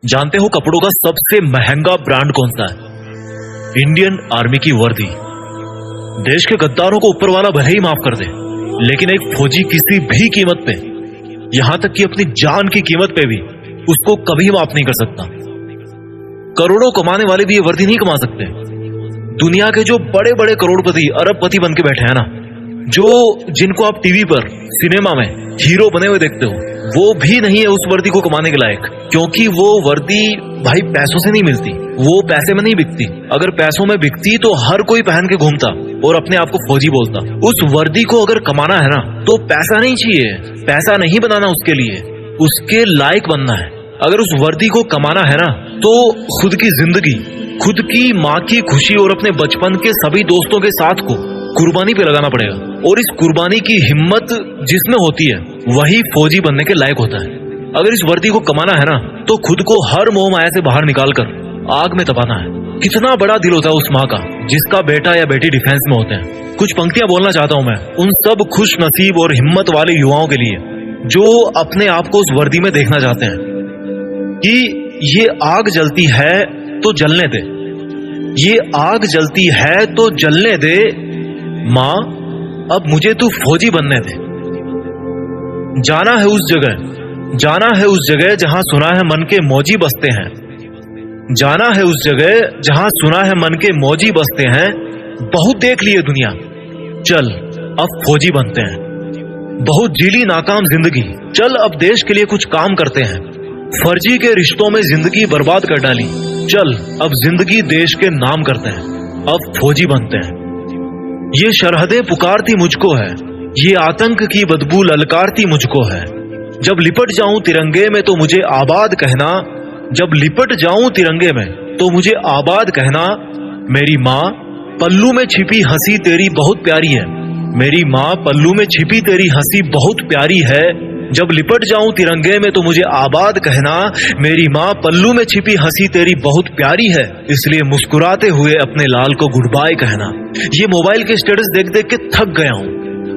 जानते हो कपड़ों का सबसे महंगा ब्रांड कौन सा है? इंडियन आर्मी की वर्दी। देश के गद्दारों को ऊपर वाला भले ही माफ कर दे, लेकिन एक फौजी किसी भी कीमत पे, यहां तक कि अपनी जान की कीमत पे भी उसको कभी माफ नहीं कर सकता। करोड़ों कमाने वाले भी ये वर्दी नहीं कमा सकते। दुनिया के जो बड़े बड़े करोड़पति अरबपति बन के बैठे हैं ना, जो जिनको आप टीवी पर सिनेमा में हीरो बने हुए देखते हो, वो भी नहीं है उस वर्दी को कमाने के लायक। क्योंकि वो वर्दी भाई पैसों से नहीं मिलती, वो पैसे में नहीं बिकती। अगर पैसों में बिकती तो हर कोई पहन के घूमता और अपने आप को फौजी बोलता। उस वर्दी को अगर कमाना है ना, तो पैसा नहीं चाहिए, पैसा नहीं बनाना उसके लिए, उसके लायक बनना है। अगर उस वर्दी को कमाना है ना, तो खुद की जिंदगी, खुद की माँ की खुशी और अपने बचपन के सभी दोस्तों के साथ को कुर्बानी पे लगाना पड़ेगा। और इस कुर्बानी की हिम्मत जिसमें होती है, वही फौजी बनने के लायक होता है। अगर इस वर्दी को कमाना है ना, तो खुद को हर मोह माया से बाहर निकालकर आग में तपाना है। कितना बड़ा दिल होता है उस माँ का जिसका बेटा या बेटी डिफेंस में होते हैं। कुछ पंक्तियां बोलना चाहता हूं मैं उन सब खुश नसीब और हिम्मत वाले युवाओं के लिए जो अपने आप को उस वर्दी में देखना चाहते हैं कि ये आग जलती है तो जलने दे, ये आग जलती है तो जलने दे माँ, अब मुझे तू फौजी बनने दे। जाना है उस जगह, जाना है उस जगह जहां सुना है मन के मौजी बसते हैं। जाना है उस जगह जहां सुना है मन के मौजी बसते हैं। बहुत देख लिए दुनिया, चल अब फौजी बनते हैं। बहुत जीली नाकाम जिंदगी, चल अब देश के लिए कुछ काम करते हैं। फर्जी के रिश्तों में जिंदगी बर्बाद कर डाली, चल अब जिंदगी देश के नाम करते हैं। अब फौजी बनते हैं। ये शरहदें पुकारती मुझको है, ये आतंक की बदबू ललकारती मुझको है। जब लिपट जाऊं तिरंगे में तो मुझे आबाद कहना, जब लिपट जाऊं तिरंगे में तो मुझे आबाद कहना। मेरी माँ पल्लू में छिपी हंसी तेरी बहुत प्यारी है, मेरी माँ पल्लू में छिपी तेरी हंसी बहुत प्यारी है। जब लिपट जाऊं तिरंगे में तो मुझे आबाद कहना, मेरी माँ पल्लू में छिपी हंसी तेरी बहुत प्यारी है, इसलिए मुस्कुराते हुए अपने लाल को गुड बाय कहना। ये मोबाइल के स्टेटस देख देख के थक गया हूँ,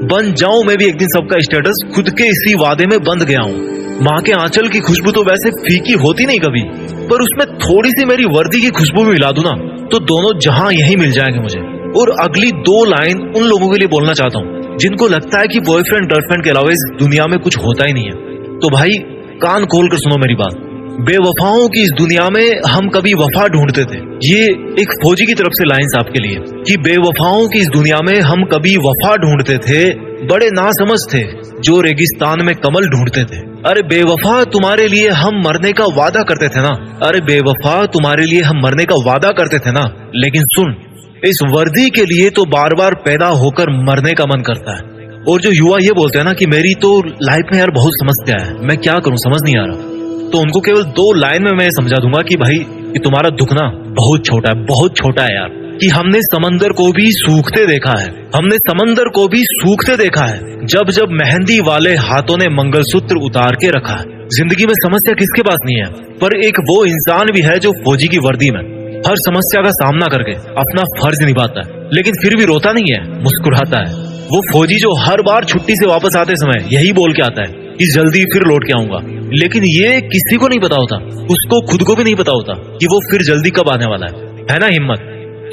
बन जाऊं मैं भी एक दिन सबका स्टेटस, खुद के इसी वादे में बंध गया हूँ। माँ के आंचल की खुशबू तो वैसे फीकी होती नहीं कभी, पर उसमें थोड़ी सी मेरी वर्दी की खुशबू भी मिला दूं ना, तो दोनों जहां यही मिल जाएंगे मुझे। और अगली दो लाइन उन लोगों के लिए बोलना चाहता हूँ जिनको लगता है कि बॉयफ्रेंड गर्लफ्रेंड के अलावा इस दुनिया में कुछ होता ही नहीं है। तो भाई कान खोल कर सुनो मेरी बात। बेवफाओं की इस दुनिया में हम कभी वफा ढूंढते थे। ये एक फौजी की तरफ से लाइंस आपके लिए कि बेवफाओं की इस दुनिया में हम कभी वफा ढूंढते थे, बड़े नासमझ थे जो रेगिस्तान में कमल ढूंढते थे। अरे बेवफा तुम्हारे लिए हम मरने का वादा करते थे ना, अरे बेवफा तुम्हारे लिए हम मरने का वादा करते थे ना। लेकिन सुन, इस वर्दी के लिए तो बार बार पैदा होकर मरने का मन करता है। और जो युवा ये बोलते हैं ना कि मेरी तो लाइफ में यार बहुत समस्या है, मैं क्या करूं समझ नहीं आ रहा, तो उनको केवल दो लाइन में मैं समझा दूंगा कि भाई कि तुम्हारा दुख ना बहुत छोटा है, बहुत छोटा है यार। कि हमने समंदर को भी सूखते देखा है, हमने समंदर को भी सूखते देखा है, जब जब मेहंदी वाले हाथों ने मंगलसूत्र उतार के रखा है। जिंदगी में समस्या किसके पास नहीं है, पर एक वो इंसान भी है जो फौजी की वर्दी में हर समस्या का सामना करके अपना फर्ज निभाता है, लेकिन फिर भी रोता नहीं है, मुस्कुराता है। वो फौजी जो हर बार छुट्टी से वापस आते समय यही बोल के आता है कि जल्दी फिर लौट के आऊंगा, लेकिन ये किसी को नहीं पता होता, उसको खुद को भी नहीं पता होता कि वो फिर जल्दी कब आने वाला है ना हिम्मत,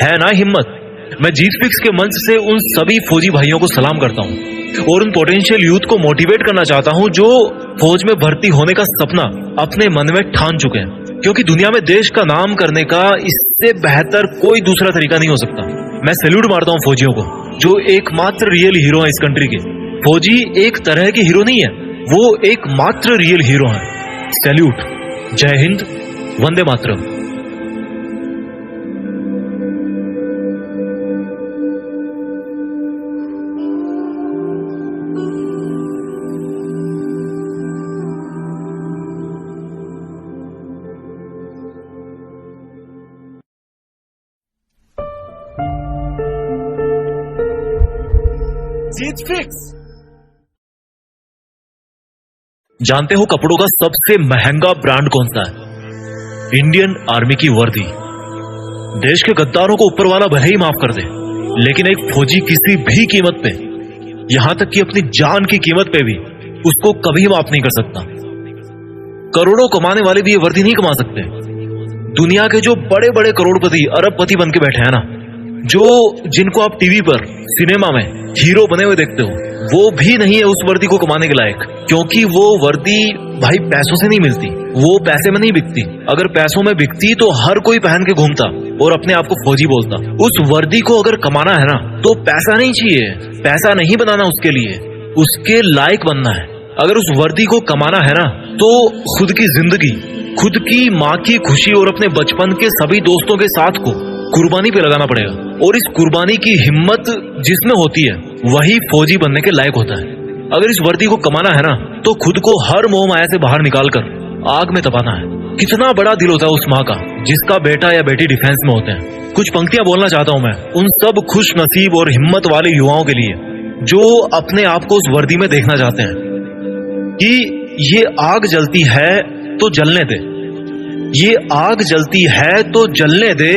है ना हिम्मत। मैं जीत फिक्स के मंच से उन सभी फौजी भाइयों को सलाम करता हूँ और उन पोटेंशियल यूथ को मोटिवेट करना चाहता हूँ जो फौज में भर्ती होने का सपना अपने मन में ठान चुके हैं। क्योंकि दुनिया में देश का नाम करने का इससे बेहतर कोई दूसरा तरीका नहीं हो सकता। मैं सैल्यूट मारता हूँ फौजियों को जो एकमात्र रियल हीरो है इस कंट्री के। फौजी एक तरह के हीरो नहीं है, वो एकमात्र रियल हीरो है। सैल्यूट, जय हिंद, वंदे मातरम। जीत फिक्स। जानते हो कपड़ों का सबसे महंगा ब्रांड कौन सा है? इंडियन आर्मी की वर्दी। देश के गद्दारों को ऊपर वाला भले ही माफ कर दे, लेकिन एक फौजी किसी भी कीमत पे, यहां तक कि अपनी जान की कीमत पे भी उसको कभी माफ नहीं कर सकता। करोड़ों कमाने वाले भी ये वर्दी नहीं कमा सकते। दुनिया के जो बड़े बड़े करोड़पति अरबपति बन के बैठे हैं ना, जो जिनको आप टीवी पर सिनेमा में हीरो बने हुए देखते हो, वो भी नहीं है उस वर्दी को कमाने के लायक। क्योंकि वो वर्दी भाई पैसों से नहीं मिलती, वो पैसे में नहीं बिकती। अगर पैसों में बिकती तो हर कोई पहन के घूमता और अपने आप को फौजी बोलता। उस वर्दी को अगर कमाना है ना, तो पैसा नहीं चाहिए, पैसा नहीं बनाना उसके लिए, उसके लायक बनना है। अगर उस वर्दी को कमाना है ना, तो खुद की जिंदगी, खुद की माँ की खुशी और अपने बचपन के सभी दोस्तों के साथ को कुर्बानी पे लगाना पड़ेगा। और इस कुर्बानी की हिम्मत जिसमें होती है, वही फौजी बनने के लायक होता है। अगर इस वर्दी को कमाना है ना, तो खुद को हर मोह माया से बाहर निकाल कर आग में तपाना है। कितना बड़ा दिल होता है उस माँ का जिसका बेटा या बेटी डिफेंस में होते हैं। कुछ पंक्तियां बोलना चाहता हूं मैं उन सब खुश नसीब और हिम्मत वाले युवाओं के लिए जो अपने आप को उस वर्दी में देखना चाहते हैं कि ये आग जलती है तो जलने दे, ये आग जलती है तो जलने दे,